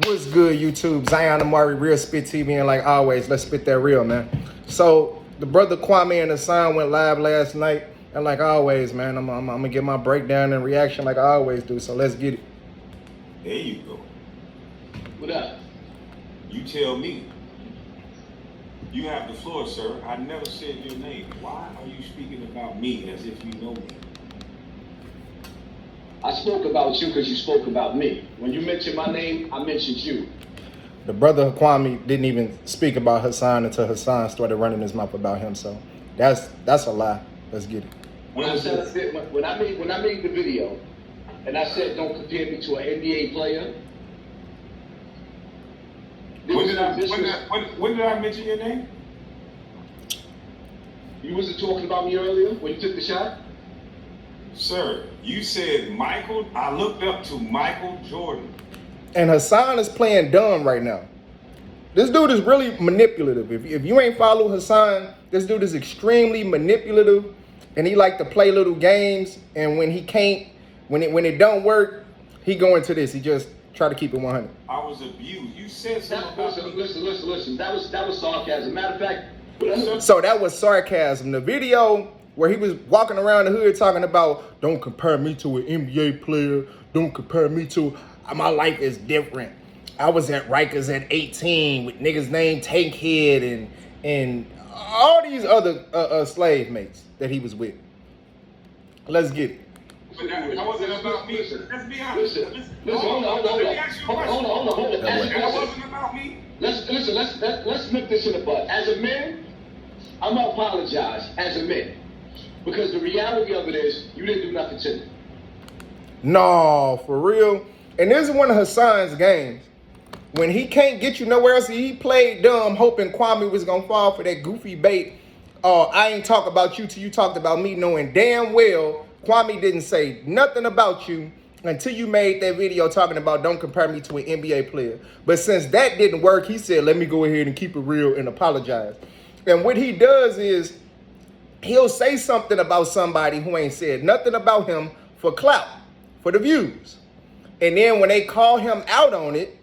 What's good, YouTube? Zion Amari, Real Spit TV, and like always, let's spit that real, man. So the brother Kwame and Hassan went live last night, and like always, man, I'm gonna get my breakdown and reaction like I always do. So let's get it. There you go. What up? You tell me. You have the floor, sir. I never said your name. Why are you speaking about me as if you know me? I spoke about you because you spoke about me. When you mentioned my name, I mentioned you. The brother Kwame didn't even speak about Hassan until Hassan started running his mouth about him. So that's a lie. Let's get it. When I made the video, and I said don't compare me to an NBA player. When did I mention your name? You wasn't talking about me earlier when you took the shot? Sir, you said Michael. I looked up to Michael Jordan. And Hassan is playing dumb right now. This dude is really manipulative. If you ain't follow Hassan, this dude is extremely manipulative, and he like to play little games. And when he can't, when it don't work, he go into this. He just try to keep it 100. I was abused. You said something about me. Listen. That was sarcasm. Matter of fact, so that was sarcasm. The video where he was walking around the hood talking about, don't compare me to an NBA player. Don't compare me to, my life is different. I was at Rikers at 18 with niggas named Tankhead and all these other slave mates that he was with. Let's get it. But that wasn't about me. Let's be honest. Listen, hold on. That wasn't about me. Let's nip this in the bud. As a man, I'm gonna apologize as a man. Because the reality of it is, you didn't do nothing to me. No, for real. And this is one of Hassan's games. When he can't get you nowhere else, he played dumb, hoping Kwame was gonna fall for that goofy bait. I ain't talk about you till you talked about me, knowing damn well Kwame didn't say nothing about you until you made that video talking about don't compare me to an NBA player. But since that didn't work, he said, let me go ahead and keep it real and apologize. And what he does is, he'll say something about somebody who ain't said nothing about him for clout, for the views. And then when they call him out on it,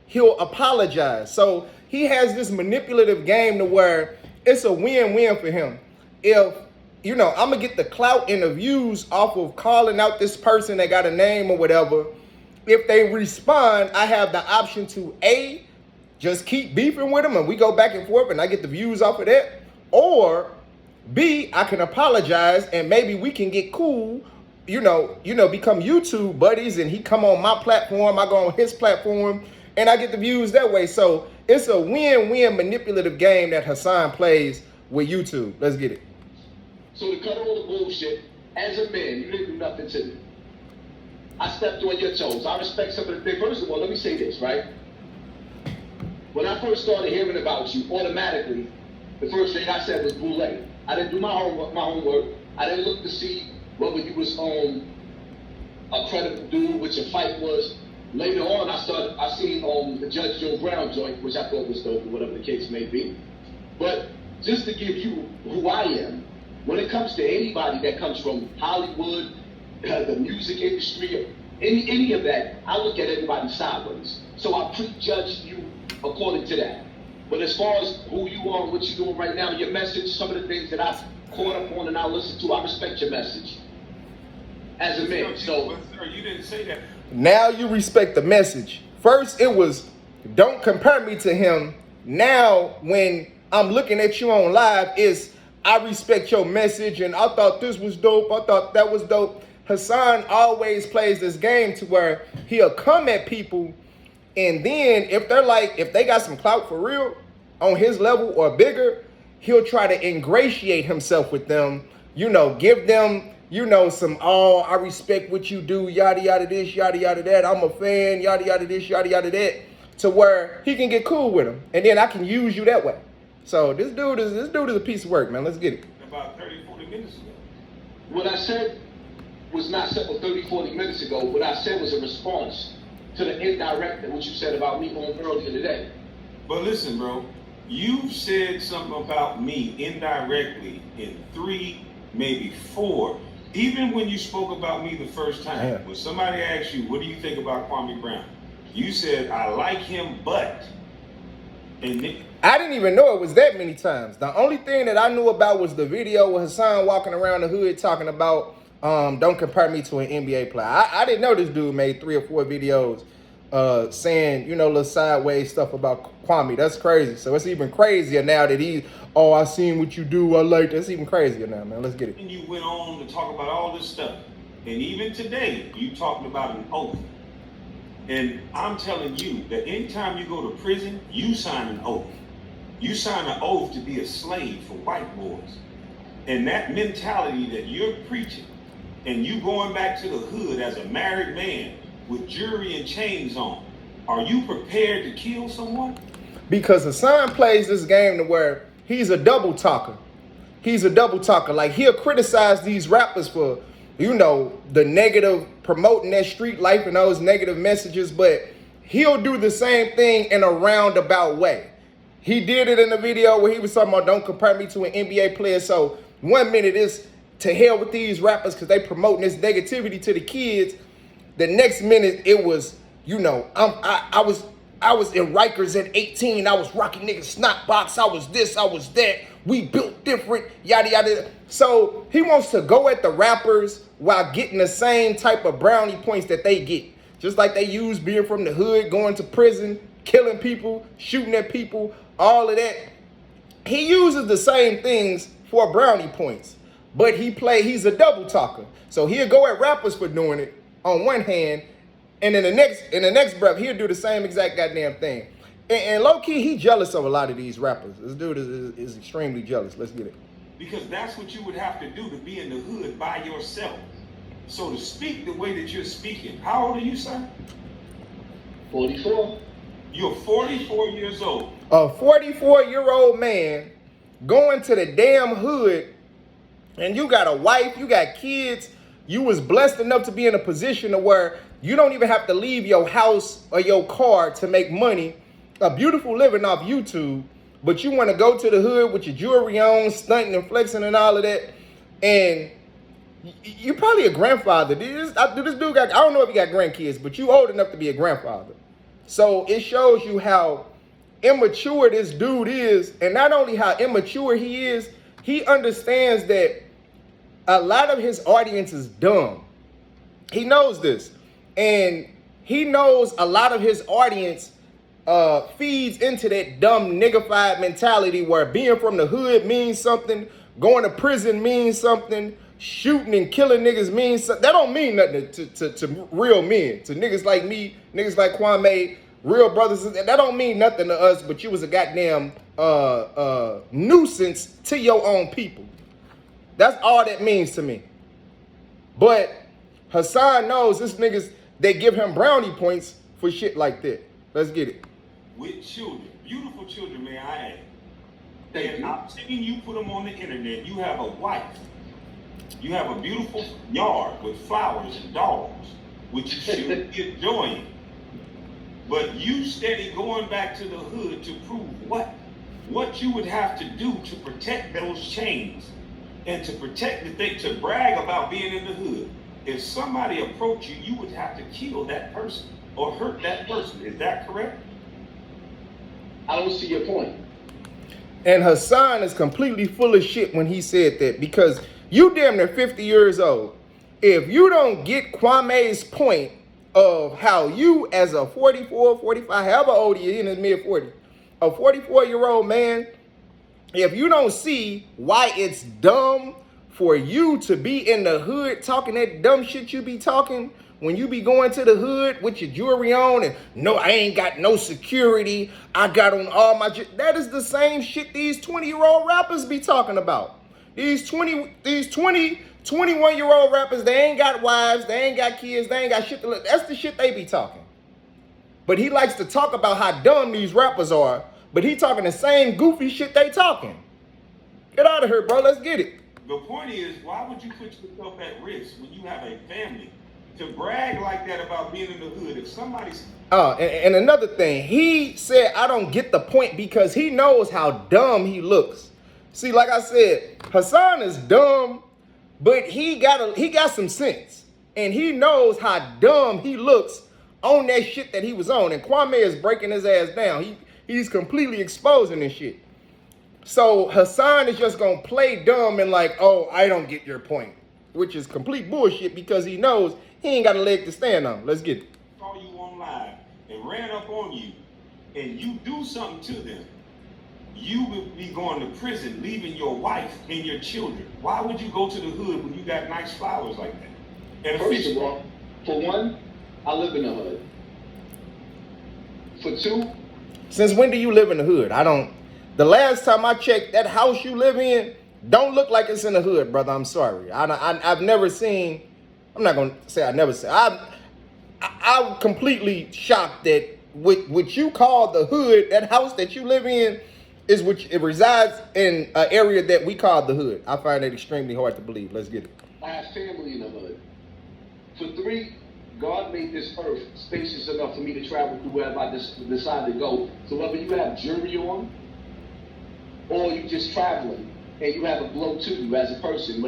he'll apologize. So he has this manipulative game to where it's a win-win for him. If, I'm going to get the clout and the views off of calling out this person that got a name or whatever. If they respond, I have the option to A, just keep beefing with them and we go back and forth and I get the views off of that. Or B, I can apologize and maybe we can get cool, become YouTube buddies and he come on my platform, I go on his platform and I get the views that way. So it's a win-win manipulative game that Hassan plays with YouTube. Let's get it. So to cut all the bullshit, as a man, you didn't do nothing to me. I stepped on your toes. I respect some of the things. First of all, let me say this, right? When I first started hearing about you, automatically, the first thing I said was Boulay. I didn't do my homework. I didn't look to see whether you was a credible dude, which your fight was. Later on, I seen the Judge Joe Brown joint, which I thought was dope, or whatever the case may be. But just to give you who I am, when it comes to anybody that comes from Hollywood, the music industry, any of that, I look at everybody sideways. So I prejudge you according to that. But as far as who you are and what you're doing right now, your message, some of the things that I've caught up on and I listen to, I respect your message as a man. So, sir, you didn't say that. Now you respect the message. First, it was don't compare me to him. Now, when I'm looking at you on live, it's I respect your message and I thought this was dope. I thought that was dope. Hassan always plays this game to where he'll come at people and then if they got some clout for real on his level or bigger, he'll try to ingratiate himself with them, give them, some, I respect what you do, yada, yada, this, yada, yada, that. I'm a fan, yada, yada, this, yada, yada, that, to where he can get cool with him. And then I can use you that way. So this dude is a piece of work, man. Let's get it. About 30, 40 minutes ago. What I said was not simple 30, 40 minutes ago. What I said was a response to the indirect, what you said about me on earlier today. But listen, bro, you said something about me indirectly in 3, maybe 4. Even when you spoke about me the first time, when somebody asked you, what do you think about Kwame Brown? You said, I like him, but. And then, I didn't even know it was that many times. The only thing that I knew about was the video with Hassan walking around the hood talking about don't compare me to an NBA player. I didn't know this dude made 3 or 4 videos saying, you know, little sideways stuff about Kwame. That's crazy. So it's even crazier now that I seen what you do. I like that. It's even crazier now, man. Let's get it. and you went on to talk about all this stuff. And even today, you talking about an oath. And I'm telling you that anytime you go to prison, you sign an oath. You sign an oath to be a slave for white boys. And that mentality that you're preaching, and you going back to the hood as a married man with jewelry and chains on, are you prepared to kill someone? Because Hassan plays this game to where he's a double talker. He's a double talker. Like, he'll criticize these rappers for, you know, the negative, promoting that street life and those negative messages, but he'll do the same thing in a roundabout way. He did it in the video where he was talking about don't compare me to an NBA player. So 1 minute is to hell with these rappers because they promoting this negativity to the kids. The next minute it was, you know, I was in Rikers at 18. I was rocking niggas snot box. I was this, I was that. We built different, yada, yada. So he wants to go at the rappers while getting the same type of brownie points that they get. Just like they use being from the hood, going to prison, killing people, shooting at people, all of that. He uses the same things for brownie points, but he's a double talker. So he'll go at rappers for doing it on one hand, and in the next breath, he'll do the same exact goddamn thing. And low key, he jealous of a lot of these rappers. This dude is extremely jealous. Let's get it. Because that's what you would have to do to be in the hood by yourself. So to speak the way that you're speaking, how old are you, sir? 44. You're 44 years old. A 44-year-old man going to the damn hood, and you got a wife, you got kids, you was blessed enough to be in a position to where you don't even have to leave your house or your car to make money, a beautiful living off YouTube, but you want to go to the hood with your jewelry on, stunting and flexing and all of that, and you're probably a grandfather. This dude got, I don't know if he got grandkids, but you old enough to be a grandfather. So it shows you how immature this dude is, and not only how immature he is, he understands that a lot of his audience is dumb. He knows this, and he knows a lot of his audience feeds into that dumb niggified mentality where being from the hood means something, going to prison means something, shooting and killing niggas means something. That don't mean nothing to real men, to niggas like me, niggas like Kwame, real brothers. That don't mean nothing to us, but you was a goddamn nuisance to your own people. That's all that means to me. But Hassan knows this niggas, they give him brownie points for shit like that. Let's get it. With children, beautiful children, may I add. Thank And you. I've seen you put them on the internet. You have a wife. You have a beautiful yard with flowers and dogs, which you should be enjoying. But you steady going back to the hood to prove what? What you would have to do to protect those chains and to protect the thing, to brag about being in the hood. If somebody approached you, you would have to kill that person or hurt that person. Is that correct? I don't see your point. And Hassan is completely full of shit when he said that, because you damn near 50 years old. If you don't get Kwame's point of how you as a 44, 45, however old he is, in his mid-40s, a 44-year-old man, if you don't see why it's dumb for you to be in the hood talking that dumb shit you be talking, when you be going to the hood with your jewelry on and no, I ain't got no security, I got on all my, that is the same shit these 20-year-old rappers be talking about. These 21-year-old rappers, they ain't got wives, they ain't got kids, they ain't got shit to look. That's the shit they be talking. But he likes to talk about how dumb these rappers are, but he talking the same goofy shit they talking. Get out of here, bro. Let's get it. The point is, why would you put yourself at risk when you have a family to brag like that about being in the hood? If somebody's... And another thing, he said, I don't get the point because he knows how dumb he looks. See, like I said, Hassan is dumb, but he got some sense. And he knows how dumb he looks on that shit that he was on. And Kwame is breaking his ass down. He's completely exposing this shit. So Hassan is just gonna play dumb and like, oh, I don't get your point, which is complete bullshit because he knows he ain't got a leg to stand on. Let's get it. Saw you online and ran up on you, and you do something to them, you would be going to prison, leaving your wife and your children. Why would you go to the hood when you got nice flowers like that? And First of all, for one, I live in the hood. For two, since when do you live in the hood? The last time I checked, that house you live in don't look like it's in the hood, brother. I'm sorry. I've never seen. I'm not gonna say I never seen. I'm completely shocked that what you call the hood, that house that you live in, is it resides in an area that we call the hood. I find that extremely hard to believe. Let's get it. I have family in the hood. For three, God made this earth spacious enough for me to travel through wherever I decide to go. So whether you have jewelry on, or you just traveling, and you have a blow to you as a person.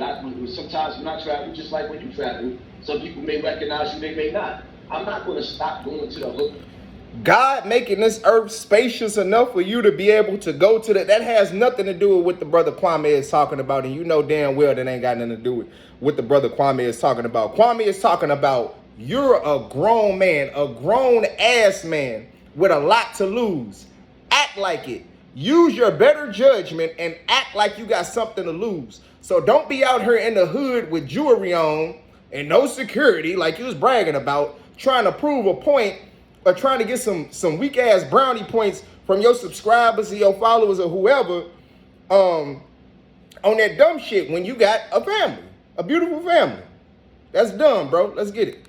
Sometimes when I travel, just like when you travel, some people may recognize you, they may not. I'm not going to stop going to the hood. God making this earth spacious enough for you to be able to go to that has nothing to do with what the brother Kwame is talking about. And you know damn well that ain't got nothing to do with what the brother Kwame is talking about. Kwame is talking about you're a grown man, a grown ass man with a lot to lose. Act like it. Use your better judgment and act like you got something to lose. So don't be out here in the hood with jewelry on and no security like you was bragging about, trying to prove a point or trying to get some weak ass brownie points from your subscribers or your followers or whoever on that dumb shit when you got a family, a beautiful family. That's dumb, bro. Let's get it.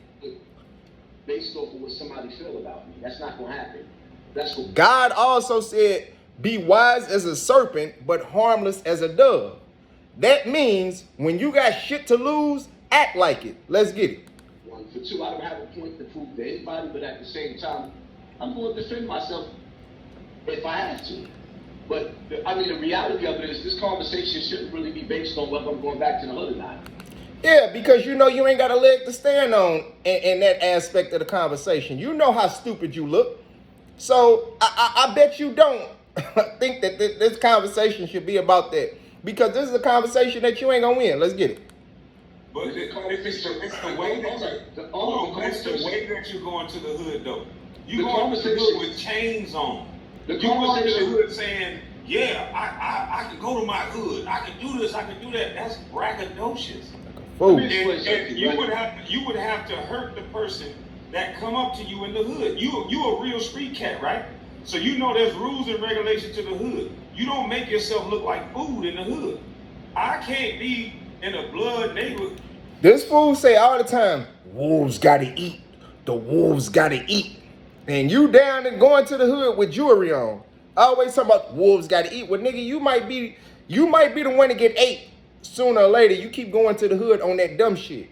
Based off of what somebody feel about me. That's not going to happen. That's what God also said, be wise as a serpent, but harmless as a dove. That means when you got shit to lose, act like it. Let's get it. One. For two, I don't have a point to prove to anybody, but at the same time, I'm going to defend myself if I have to. But, the reality of it is this conversation shouldn't really be based on whether I'm going back to the hood or not. Yeah, because you know you ain't got a leg to stand on in that aspect of the conversation. You know how stupid you look. So I bet you don't think that this conversation should be about that. Because this is a conversation that you ain't gonna win. Let's get it. But it's the way that you're going to the hood, though. You going to the hood with chains on. You going to the hood saying, yeah, I can go to my hood. I can do this, I can do that. That's braggadocious. Fool. And you would have to hurt the person that come up to you in the hood. You a real street cat, right? So you know there's rules and regulations to the hood. You don't make yourself look like food in the hood. I can't be in a blood neighborhood. This fool say all the time, wolves gotta eat. The wolves gotta eat. And you down and going to the hood with jewelry on. Always talking about wolves gotta eat. Well, nigga, you might be the one to get ate sooner or later. You keep going to the hood on that dumb shit.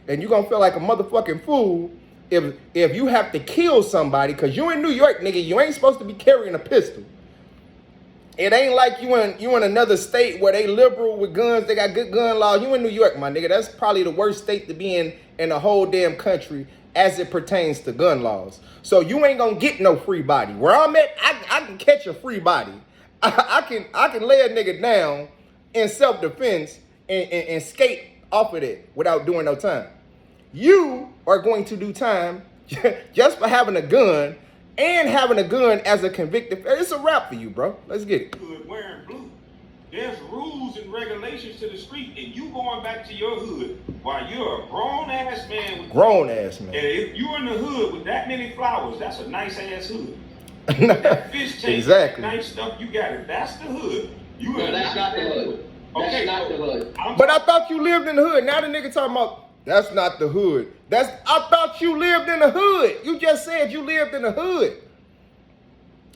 And you gonna feel like a motherfucking fool if you have to kill somebody, because you in New York, nigga, you ain't supposed to be carrying a pistol. It ain't like you in another state where they liberal with guns, they got good gun laws. You in New York, my nigga. That's probably the worst state to be in the whole damn country as it pertains to gun laws. So you ain't gonna get no free body. Where I'm at, I can catch a free body. I can lay a nigga down in self-defense and skate off of it without doing no time. You are going to do time just for having a gun and having a gun as a convicted. It's a wrap for you, bro. Let's get it. Hood wearing blue. There's rules and regulations to the street, and you going back to your hood while you're a grown-ass man. Grown-ass man. And if you're in the hood with that many flowers, that's a nice-ass hood. With that fish tank, exactly. Nice stuff, you got it. That's the hood. That's not the hood. That's not the hood. But I thought you lived in the hood. Now the nigga talking about, that's not the hood. I thought you lived in the hood. You just said you lived in the hood.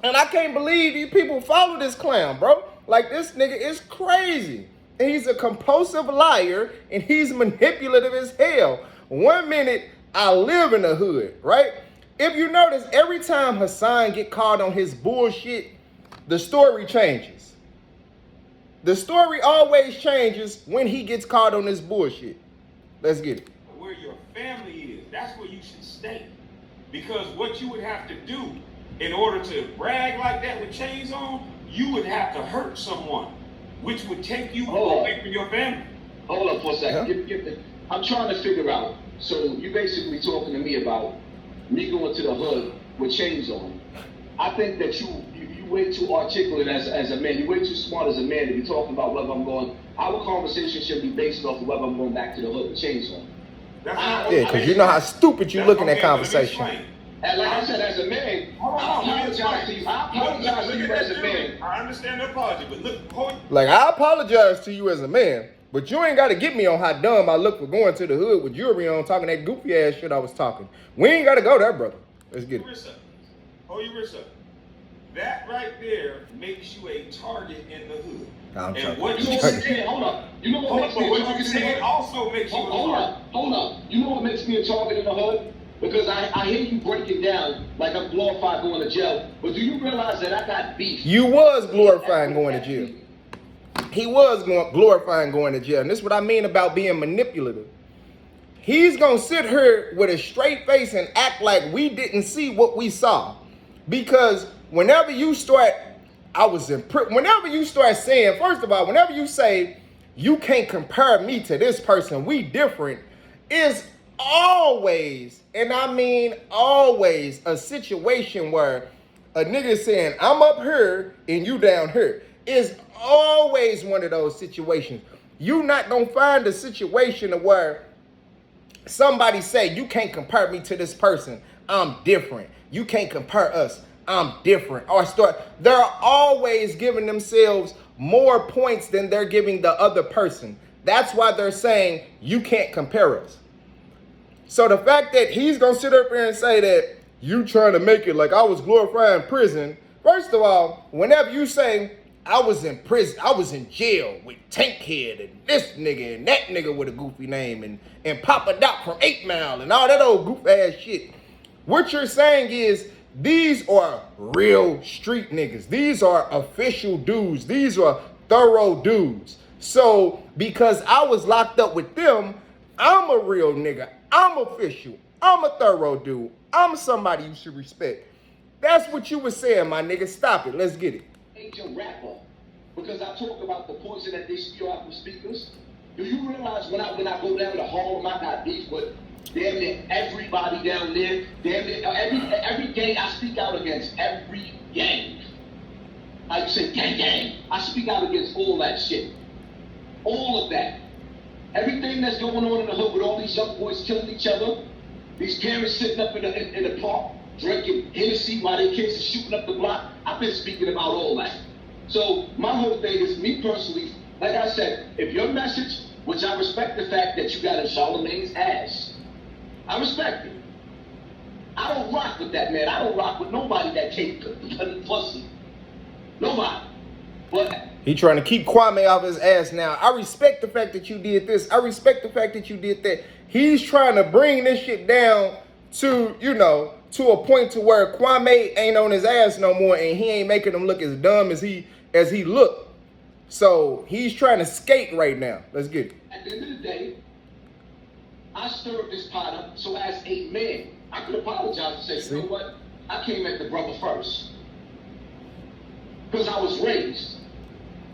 And I can't believe you people follow this clown, bro. Like, this nigga is crazy. And he's a compulsive liar, and he's manipulative as hell. 1 minute, I live in the hood, right? If you notice, every time Hassan get caught on his bullshit, the story changes. The story always changes when he gets caught on this bullshit. Let's get it. Where your family is, that's where you should stay. Because what you would have to do in order to brag like that with chains on, you would have to hurt someone, which would take you away from your family. Hold up for a second. I'm trying to figure out. So you basically talking to me about me going to the hood with chains on. I think that you way too articulate as a man. You're way too smart as a man to be talking about whether I'm going. Our conversation should be based off of whether I'm going back to the hood with chains on. Yeah, because you know how stupid you look in that conversation. And like I said, as a man, I apologize to you. I apologize to you as a man. I understand the apology, but look, like I apologize to you as a man, but you ain't got to get me on how dumb I look for going to the hood with jewelry on, talking that goofy ass shit I was talking. We ain't got to go there, brother. Let's get it. Hold your wrist up. That right there makes you a target in the hood. And what you saying? Hold up. You know what makes me a target in the hood? Also makes you a target. Hold up. You know what makes me a target in the hood? Because I hear you breaking down like I'm glorified going to jail. But do you realize that I got beef? You was glorifying going to jail. He was glorifying going to jail. And this is what I mean about being manipulative. He's going to sit here with a straight face and act like we didn't see what we saw. Because whenever you start, whenever you start saying, first of all, whenever you say, you can't compare me to this person, we different, is always, and I mean always, a situation where a nigga saying, I'm up here and you down here. Is always one of those situations. You not gonna find a situation where somebody say, you can't compare me to this person, I'm different. You can't compare us, I'm different. Or they're always giving themselves more points than they're giving the other person. That's why they're saying, you can't compare us. So the fact that he's going to sit up here and say that you trying to make it like I was glorifying prison. First of all, whenever you say I was in prison, I was in jail with Tankhead and this nigga and that nigga with a goofy name and Papa Doc from 8 Mile and all that old goof ass shit. What you're saying is these are real street niggas. These are official dudes. These are thorough dudes. So because I was locked up with them, I'm a real nigga. I'm official. I'm a thorough dude. I'm somebody you should respect. That's what you were saying, my nigga. Stop it. Let's get it. Ain't your rapper. Because I talk about the poison that they spew out from speakers. Do you realize when I go down to Harlem, I got beef with damn near everybody down there. Damn near every gang I speak out against. Every gang. I say gang. I speak out against all that shit. All of that. Everything that's going on in the hood with all these young boys killing each other, these parents sitting up in the park drinking Hennessy while their kids are shooting up the block. I've been speaking about all that. So my whole thing is, me personally, like I said, if your message, which I respect the fact that you got in Charlamagne's ass, I respect it. I don't rock with that, man. I don't rock with nobody that can't pussy. Nobody. But he trying to keep Kwame off his ass now. I respect the fact that you did this. I respect the fact that you did that. He's trying to bring this shit down to, to a point to where Kwame ain't on his ass no more and he ain't making him look as dumb as he looked. So he's trying to skate right now. Let's get it. At the end of the day, I stirred this pot up so as a man, I could apologize and say, you know what? I came at the brother first. Because I was raised.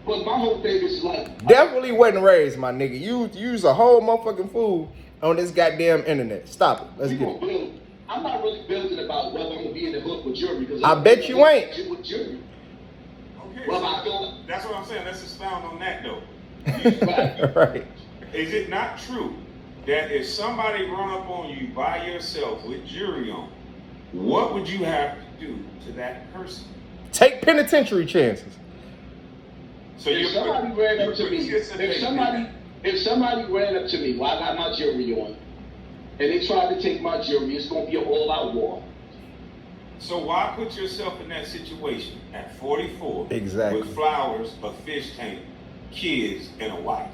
But my whole thing is like... Definitely wasn't raised, my nigga. You use a whole motherfucking fool on this goddamn internet. Stop it. Let's get it. I'm not really building about whether I'm going to be in the hood with jury. Because I bet you ain't. With jury. Okay, well, so that's what I'm saying. Let's expound on that, though. Right. Is it not true that if somebody run up on you by yourself with jury on, what would you have to do to that person? Take penitentiary chances. So if somebody ran up to me, if somebody ran up to me while I got my jury on, and they tried to take my jury, it's going to be an all-out war. So why put yourself in that situation at 44 exactly with flowers, a fish tank, kids, and a wife?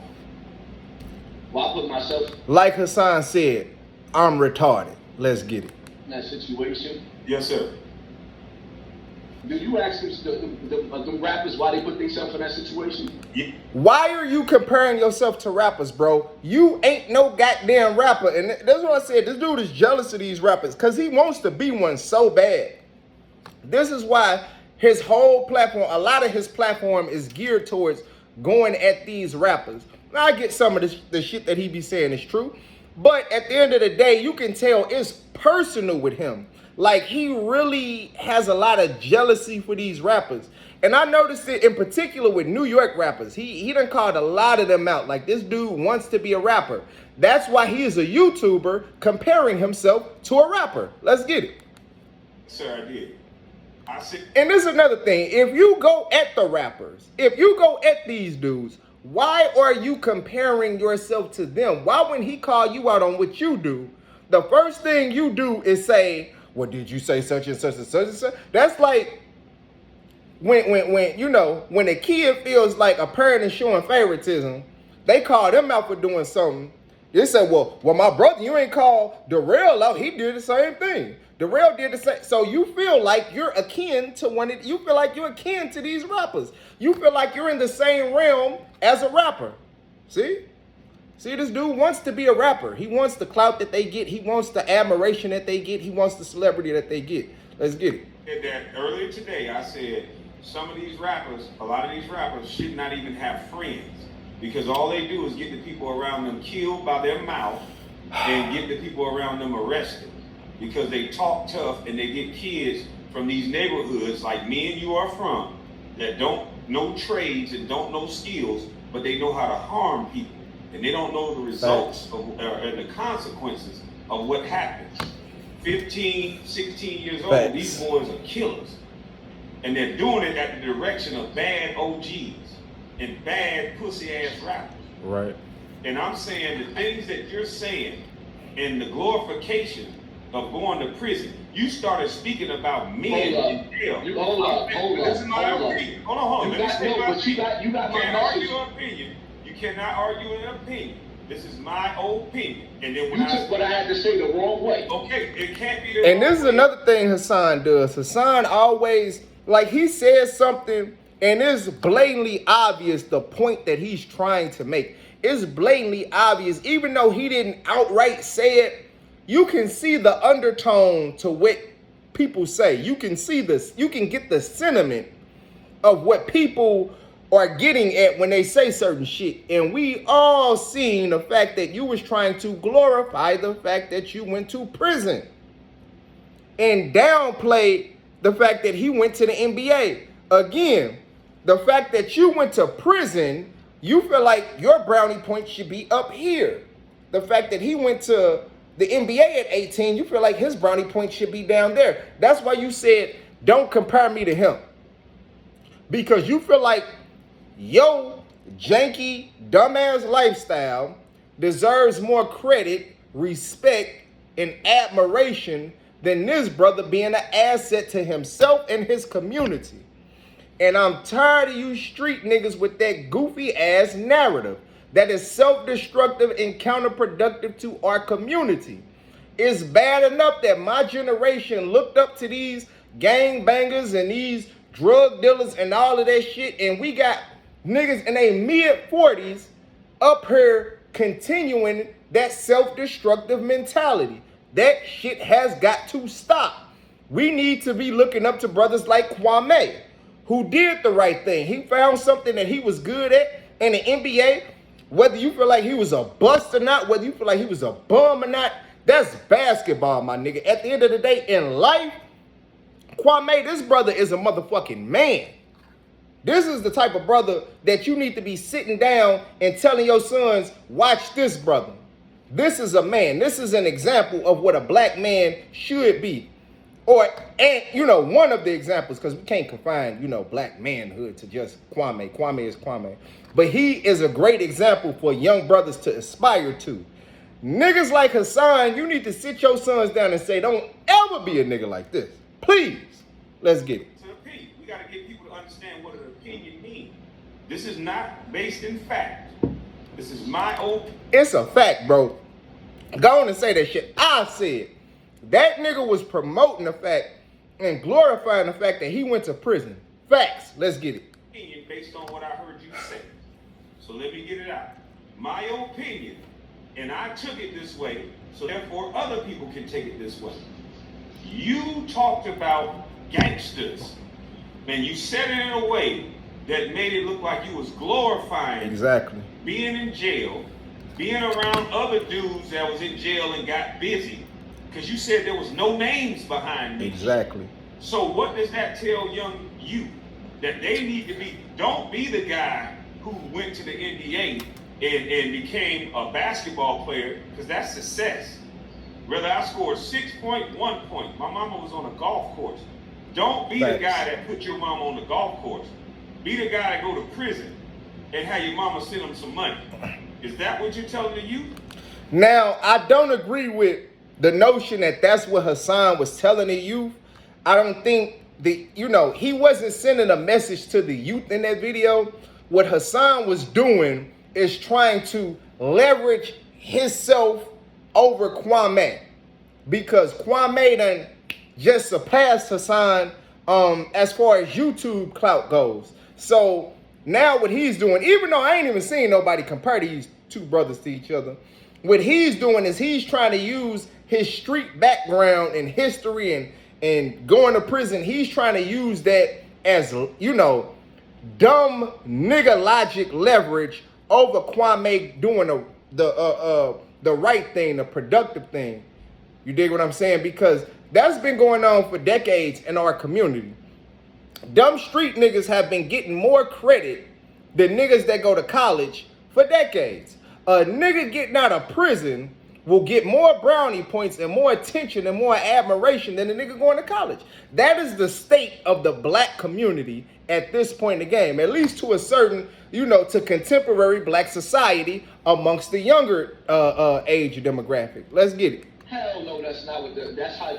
Why put myself... Like Hassan said, I'm retarded. Let's get it. In that situation? Yes, sir. Do you ask the rappers why they put themselves in that situation? Yeah. Why are you comparing yourself to rappers, bro? You ain't no goddamn rapper. And that's what I said. This dude is jealous of these rappers because he wants to be one so bad. This is why his whole platform, a lot of his platform is geared towards going at these rappers. Now, I get some of the shit that he be saying is true. But at the end of the day, you can tell it's personal with him. Like, he really has a lot of jealousy for these rappers. And I noticed it in particular with New York rappers. He done called a lot of them out. Like, this dude wants to be a rapper. That's why he is a YouTuber comparing himself to a rapper. Let's get it. Sir, I did. I said, And this is another thing. If you go at the rappers, if you go at these dudes, why are you comparing yourself to them? Why when he call you out on what you do, the first thing you do is say, well, did you say such and such and such and such? That's like when you know, when a kid feels like a parent is showing favoritism, they call them out for doing something. They say, well, my brother, you ain't called Darrell out. He did the same thing. Darrell did the same. So you feel like you're akin to you feel like you're akin to these rappers. You feel like you're in the same realm as a rapper. See, this dude wants to be a rapper. He wants the clout that they get. He wants the admiration that they get. He wants the celebrity that they get. Let's get it. that earlier today, I said some of these rappers, a lot of these rappers should not even have friends because all they do is get the people around them killed by their mouth and get the people around them arrested because they talk tough and they get kids from these neighborhoods like me and you are from that don't know trades and don't know skills, but they know how to harm people and they don't know the results and the consequences of what happens. 15, 16 years old, Facts. These boys are killers. And they're doing it at the direction of bad OGs and bad pussy-ass rappers. Right. And I'm saying the things that you're saying and the glorification of going to prison, you started speaking about men in jail. Hold on. This is my opinion. Hold on. You got my can't argue message. an opinion. You cannot argue an opinion. This is my opinion. And then when You took what I had to say the wrong way. okay, it can't be the And wrong this is way. another thing Hassan does. Hassan always, like, he says something and it's blatantly obvious the point that he's trying to make. It's blatantly obvious. Even though he didn't outright say it, you can see the undertone to what people say. You can see this. You can get the sentiment of what people are getting at when they say certain shit. And we all seen the fact that you was trying to glorify the fact that you went to prison and downplay the fact that he went to the NBA. Again, the fact that you went to prison, you feel like your brownie point should be up here. The fact that he went to the NBA at 18, you feel like his brownie point should be down there. That's why you said, don't compare me to him. Because you feel like your janky, dumbass lifestyle deserves more credit, respect, and admiration than this brother being an asset to himself and his community. And I'm tired of you street niggas with that goofy ass narrative that is self-destructive and counterproductive to our community. It's bad enough that my generation looked up to these gangbangers and these drug dealers and all of that shit, and we got niggas in their mid-40s up here continuing that self-destructive mentality. That shit has got to stop. We need to be looking up to brothers like Kwame, who did the right thing. He found something that he was good at in the NBA. Whether you feel like he was a bust or not, whether you feel like he was a bum or not, that's basketball, my nigga. At the end of the day, in life, Kwame, this brother is a motherfucking man. This is the type of brother that you need to be sitting down and telling your sons, watch this brother. This is a man. This is an example of what a black man should be. And one of the examples, because we can't confine, black manhood to just Kwame. Kwame is Kwame. But he is a great example for young brothers to aspire to. Niggas like Hassan, you need to sit your sons down and say, don't ever be a nigga like this. Please. Let's get it. It's an opinion. We got to get people to understand what an opinion means. This is not based in fact. This is my own. It's a fact, bro. Go on and say that shit. I said that nigga was promoting the fact and glorifying the fact that he went to prison. Facts. Let's get it. Opinion based on what I heard you say. So let me get it out. My opinion, and I took it this way, so therefore other people can take it this way. You talked about gangsters, and you said it in a way that made it look like you was glorifying Exactly. being in jail, being around other dudes that was in jail and got busy, because you said there was no names behind me. Exactly. So what does that tell young you? That they need to be, don't be the guy who went to the NBA and became a basketball player, because that's success. Whether I scored 6.1 points, my mama was on a golf course. Don't be the guy that put your mama on the golf course. Be the guy that go to prison and have your mama send him some money. Is that what you're telling the youth? Now, I don't agree with the notion that that's what Hassan was telling the youth. I don't think he wasn't sending a message to the youth in that video. What Hassan was doing is trying to leverage himself over Kwame, because Kwame done just surpassed Hassan as far as YouTube clout goes. So now what he's doing, even though I ain't even seen nobody compare these two brothers to each other, what he's doing is he's trying to use his street background and history and going to prison. He's trying to use that as, dumb nigga logic leverage over Kwame doing the right thing, the productive thing. You dig what I'm saying? Because that's been going on for decades in our community. Dumb street niggas have been getting more credit than niggas that go to college for decades. A nigga getting out of prison will get more brownie points and more attention and more admiration than a nigga going to college. That is the state of the black community at this point in the game, at least to a certain, to contemporary black society amongst the younger age demographic. Let's get it. Hell no, that's not what that's how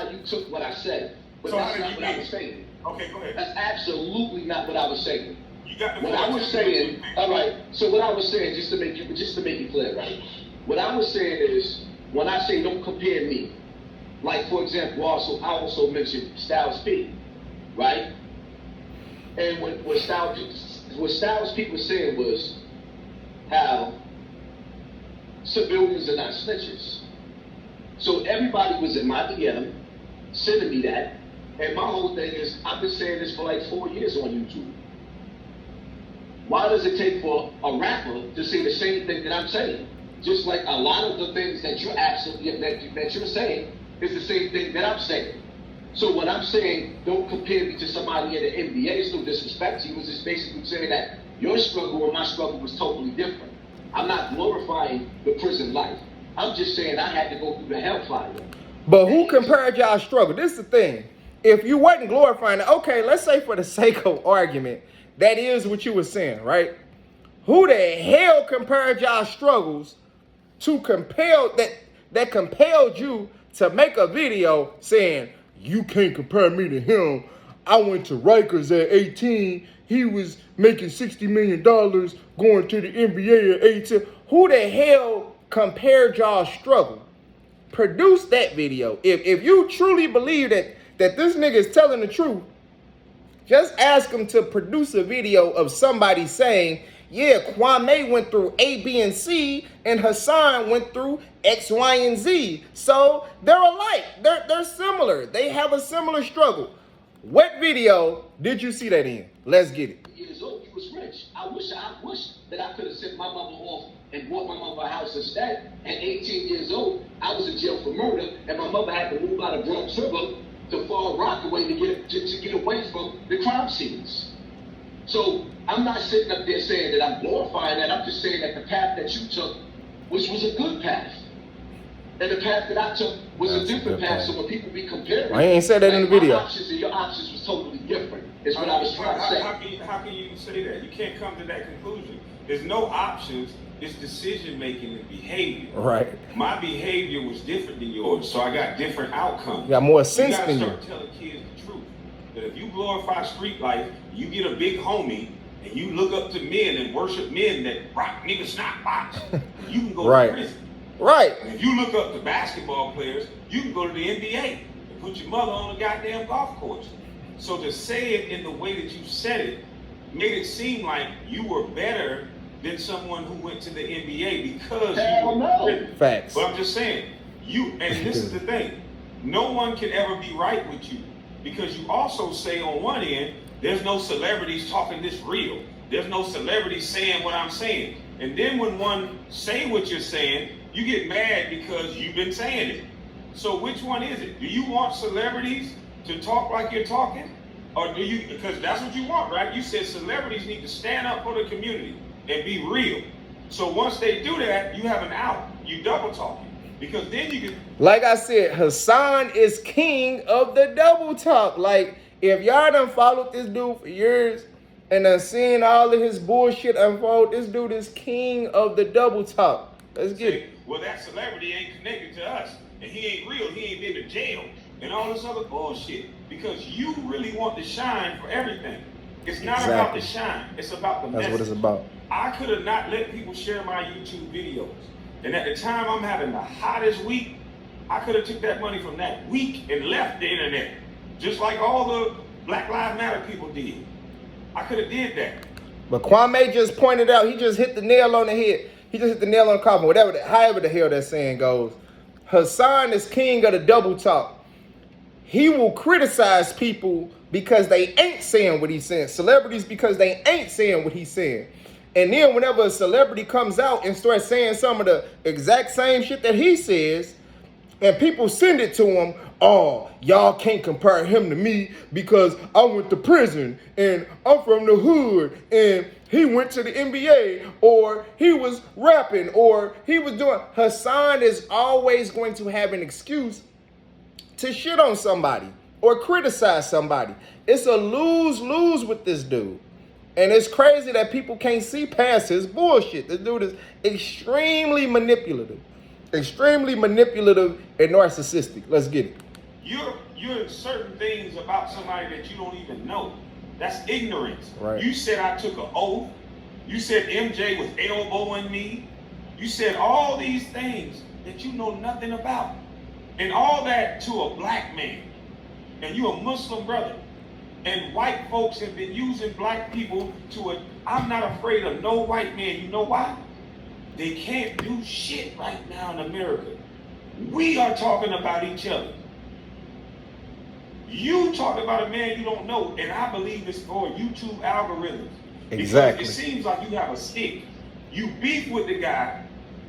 you took what I said. But So that's how did not you what get I was it? saying. Okay, go ahead. That's absolutely not what I was saying. You got the What I was saying, all right. So what I was saying, just to make it clear, right? What I was saying is, when I say don't compare me, like for example, I also mentioned Styles P, right? And what Styles P was saying was how civilians are not snitches. So everybody was in my DM sending me that, and my whole thing is, I've been saying this for like 4 years on YouTube. Why does it take for a rapper to say the same thing that I'm saying? Just like a lot of the things that you're that you're saying is the same thing that I'm saying. So when I'm saying don't compare me to somebody in the NBA, it's no disrespect to you. It's just basically saying that your struggle and my struggle was totally different. I'm not glorifying the prison life. I'm just saying I had to go through the hellfire. But who compared y'all struggle? This is the thing. If you wasn't glorifying it, okay, let's say for the sake of argument, that is what you were saying, right? Who the hell compared y'all struggles to compelled you to make a video saying, you can't compare me to him. I went to Rikers at 18. He was making $60 million going to the NBA at 18. Who the hell compared y'all struggle? Produce that video. If you truly believe that this nigga is telling the truth, just ask him to produce a video of somebody saying, yeah, Kwame went through A, B, and C, and Hassan went through X, Y, and Z. So they're alike. They're similar. They have a similar struggle. What video did you see that in? Let's get it. Years old, he was rich. I wish that I could have sent my mother off and bought my mother a house instead. At 18 years old, I was in jail for murder, and my mother had to move out of Bronx River to Far Rockaway to get away from the crime scenes. So I'm not sitting up there saying that I'm glorifying that. I'm just saying that the path that you took, which was a good path, and the path that I took was a different path. So when people be comparing, I ain't said that in the video. My options and your options was totally different. Is what I was trying to say. How can you say that? You can't come to that conclusion. There's no options. It's decision making and behavior. Right. My behavior was different than yours, so I got different outcomes. You got more sense than you. You gotta start telling kids the truth. That if you glorify street life, you get a big homie, and you look up to men and worship men that rock niggas not box, you can go to prison. Right. And if you look up to basketball players, you can go to the NBA. The put your mother on a goddamn golf course. So to say it in the way that you said it made it seem like you were better than someone who went to the NBA because you were better. Facts. But I'm just saying, and this is the thing, no one can ever be right with you because you also say on one end, there's no celebrities talking this real. There's no celebrities saying what I'm saying. And then when one say what you're saying, you get mad because you've been saying it. So which one is it? Do you want celebrities to talk like you're talking? Or do you, because that's what you want, right? You said celebrities need to stand up for the community and be real. So once they do that, you have an out. You double talking. Because then you can... Like I said, Hassan is king of the double talk. Like, if y'all done followed this dude for years and done seen all of his bullshit unfold, this dude is king of the double talk. Let's get it. Well, that celebrity ain't connected to us. And he ain't real. He ain't been to jail. And all this other bullshit. Because you really want to shine for everything. It's not about the shine. It's about the message. That's what it's about. I could have not let people share my YouTube videos. And at the time I'm having the hottest week, I could have took that money from that week and left the internet. Just like all the Black Lives Matter people did. I could have did that. But Kwame just pointed out, he just hit the nail on the head. He just hit the nail on the coffin, however the hell that saying goes. Hassan is king of the double talk. He will criticize people because they ain't saying what he's saying. Celebrities because they ain't saying what he's saying. And then whenever a celebrity comes out and starts saying some of the exact same shit that he says, and people send it to him, oh, y'all can't compare him to me because I went to prison and I'm from the hood and he went to the NBA or he was rapping or he was doing... Hassan is always going to have an excuse to shit on somebody or criticize somebody. It's a lose-lose with this dude. And it's crazy that people can't see past his bullshit. This dude is extremely manipulative. Extremely manipulative and narcissistic. Let's get it. You're certain things about somebody that you don't even know. That's ignorance. Right. You said I took an oath. You said MJ was elbowing me. You said all these things that you know nothing about. And all that to a black man. And you a Muslim brother. And white folks have been using black people I'm not afraid of no white man. You know why? They can't do shit right now in America. We are talking about each other. You talk about a man you don't know, and I believe it's for YouTube algorithms. Exactly. Because it seems like you have a stick. You beef with the guy,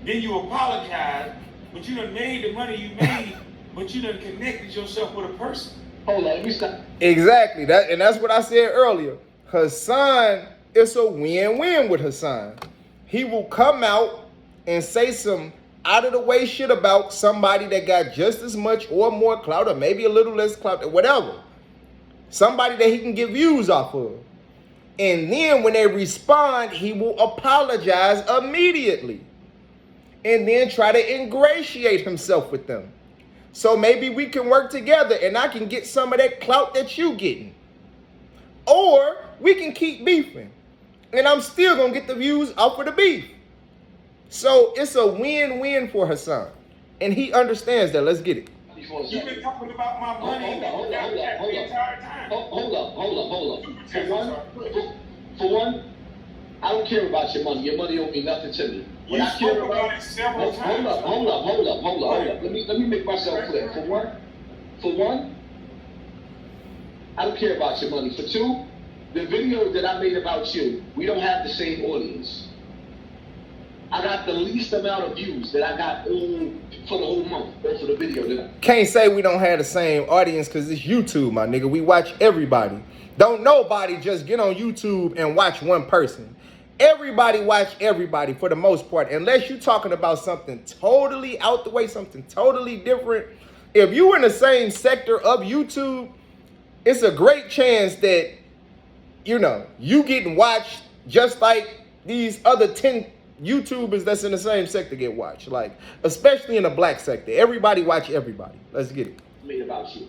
then you apologize, but you done made the money you made, but you done connected yourself with a person. Hold on, let me stop. Exactly. That's what I said earlier. Hassan, it's a win-win with Hassan. He will come out and say some out-of-the-way shit about somebody that got just as much or more clout or maybe a little less clout or whatever. Somebody that he can get views off of. And then when they respond, he will apologize immediately. And then try to ingratiate himself with them. So maybe we can work together and I can get some of that clout that you getting. Or we can keep beefing. And I'm still going to get the views off of the beef. So it's a win-win for Hassan. And he understands that. Let's get it. You've been talking about my money Hold the entire time. Hold up. For one, I don't care about your money. Your money don't mean nothing to me. What You I care spoke about it several times. Hold up. Let me make myself clear. For one, I don't care about your money. For two, the video that I made about you, we don't have the same audience. I got the least amount of views that I got for the whole month or for the video. Can't say we don't have the same audience because it's YouTube, my nigga. We watch everybody. Don't nobody just get on YouTube and watch one person. Everybody watch everybody for the most part. Unless you're talking about something totally out the way, something totally different. If you're in the same sector of YouTube, it's a great chance that, you getting watched just like these other 10 YouTubers that's in the same sector get watched. Like, especially in the black sector. Everybody watch everybody. Let's get it. Made about you.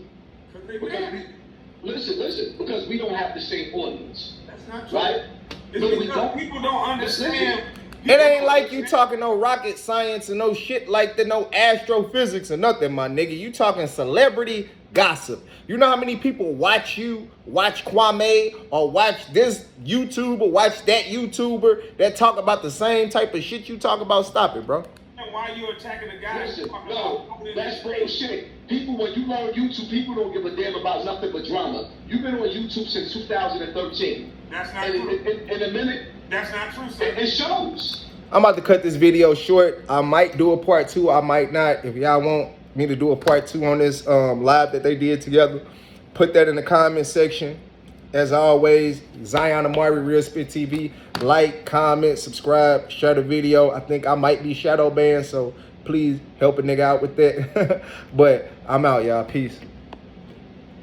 Listen, because we don't have the same audience. That's not true. Right? It's because people don't understand. It ain't like you talking no rocket science and no shit like that, no astrophysics or nothing, my nigga. You talking celebrity gossip. You know how many people watch you, watch Kwame, or watch this YouTuber, watch that YouTuber that talk about the same type of shit you talk about? Stop it, bro. And why are you attacking the guy? Listen, no, that's bullshit. People, when you learn YouTube, people don't give a damn about nothing but drama. You've been on YouTube since 2013. That's not And true. in a minute, That's not true, sir. it shows. I'm about to cut this video short. I might do a part 2. I might not. If y'all want me to do a part 2 on this live that they did together, put that in the comment section. As always, Zion Amari, Real Spit TV. Like, comment, subscribe, share the video. I think I might be shadow banned, so please help a nigga out with that. But I'm out, y'all. Peace.